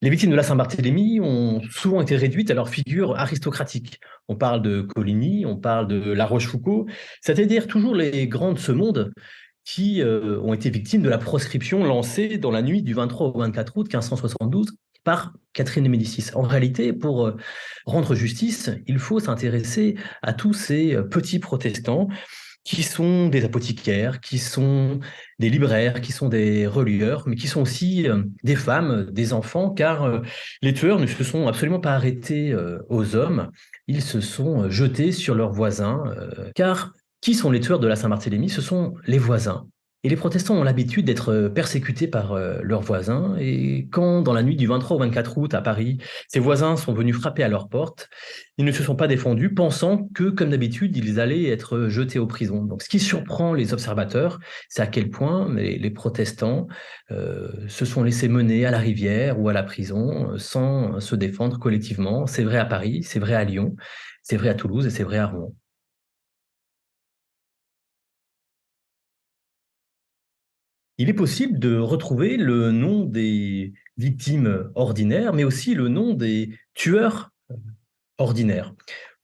Les victimes de la Saint-Barthélemy ont souvent été réduites à leur figure aristocratique. On parle de Coligny, on parle de La Rochefoucauld, c'est-à-dire toujours les grands de ce monde qui ont été victimes de la proscription lancée dans la nuit du 23 au 24 août 1572 par Catherine de Médicis. En réalité, pour rendre justice, il faut s'intéresser à tous ces petits protestants qui sont des apothicaires, qui sont des libraires, qui sont des relieurs, mais qui sont aussi des femmes, des enfants, car les tueurs ne se sont absolument pas arrêtés aux hommes, ils se sont jetés sur leurs voisins, car qui sont les tueurs de la Saint-Barthélemy? Ce sont les voisins. Et les protestants ont l'habitude d'être persécutés par leurs voisins, et quand, dans la nuit du 23 au 24 août à Paris, ces voisins sont venus frapper à leur porte, ils ne se sont pas défendus, pensant que, comme d'habitude, ils allaient être jetés aux prisons. Donc, ce qui surprend les observateurs, c'est à quel point les protestants se sont laissés mener à la rivière ou à la prison sans se défendre collectivement. C'est vrai à Paris, c'est vrai à Lyon, c'est vrai à Toulouse et c'est vrai à Rouen. Il est possible de retrouver le nom des victimes ordinaires, mais aussi le nom des tueurs ordinaires.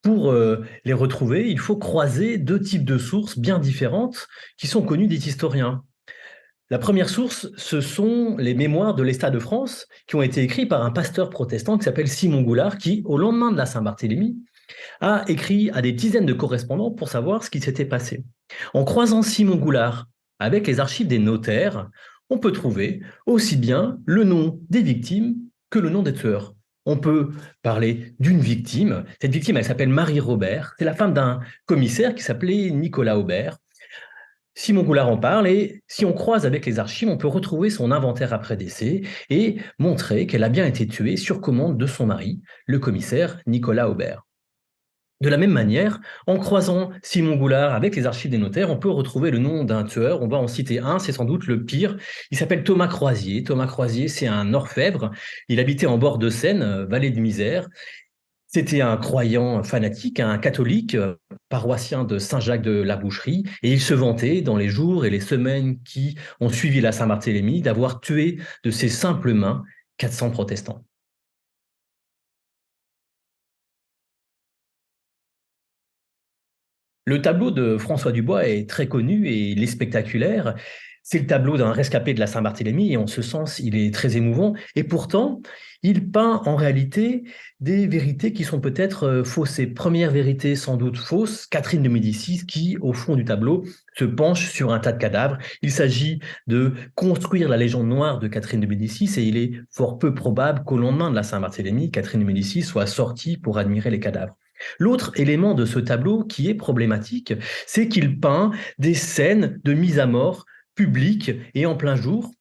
Pour les retrouver, il faut croiser deux types de sources bien différentes qui sont connues des historiens. La première source, ce sont les mémoires de l'État de France qui ont été écrits par un pasteur protestant qui s'appelle Simon Goulard, qui, au lendemain de la Saint-Barthélemy, a écrit à des dizaines de correspondants pour savoir ce qui s'était passé. En croisant Simon Goulard avec les archives des notaires, on peut trouver aussi bien le nom des victimes que le nom des tueurs. On peut parler d'une victime. Cette victime, elle s'appelle Marie Robert. C'est la femme d'un commissaire qui s'appelait Nicolas Aubert. Simon Goulard en parle et si on croise avec les archives, on peut retrouver son inventaire après décès et montrer qu'elle a bien été tuée sur commande de son mari, le commissaire Nicolas Aubert. De la même manière, en croisant Simon Goulard avec les archives des notaires, on peut retrouver le nom d'un tueur. On va en citer un, c'est sans doute le pire. Il s'appelle Thomas Croisier. Thomas Croisier, c'est un orfèvre. Il habitait en bord de Seine, vallée de Misère. C'était un croyant fanatique, un catholique, paroissien de Saint-Jacques de la Boucherie, et il se vantait, dans les jours et les semaines qui ont suivi la Saint-Barthélemy, d'avoir tué de ses simples mains 400 protestants. Le tableau de François Dubois est très connu et il est spectaculaire. C'est le tableau d'un rescapé de la Saint-Barthélemy et en ce sens, il est très émouvant. Et pourtant, il peint en réalité des vérités qui sont peut-être faussées. Première vérité sans doute fausse, Catherine de Médicis qui, au fond du tableau, se penche sur un tas de cadavres. Il s'agit de construire la légende noire de Catherine de Médicis et il est fort peu probable qu'au lendemain de la Saint-Barthélemy, Catherine de Médicis soit sortie pour admirer les cadavres. L'autre élément de ce tableau qui est problématique, c'est qu'il peint des scènes de mise à mort publiques et en plein jour.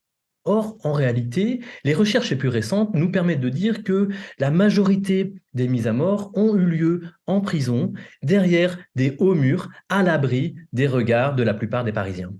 Or, en réalité, les recherches les plus récentes nous permettent de dire que la majorité des mises à mort ont eu lieu en prison, derrière des hauts murs, à l'abri des regards de la plupart des Parisiens.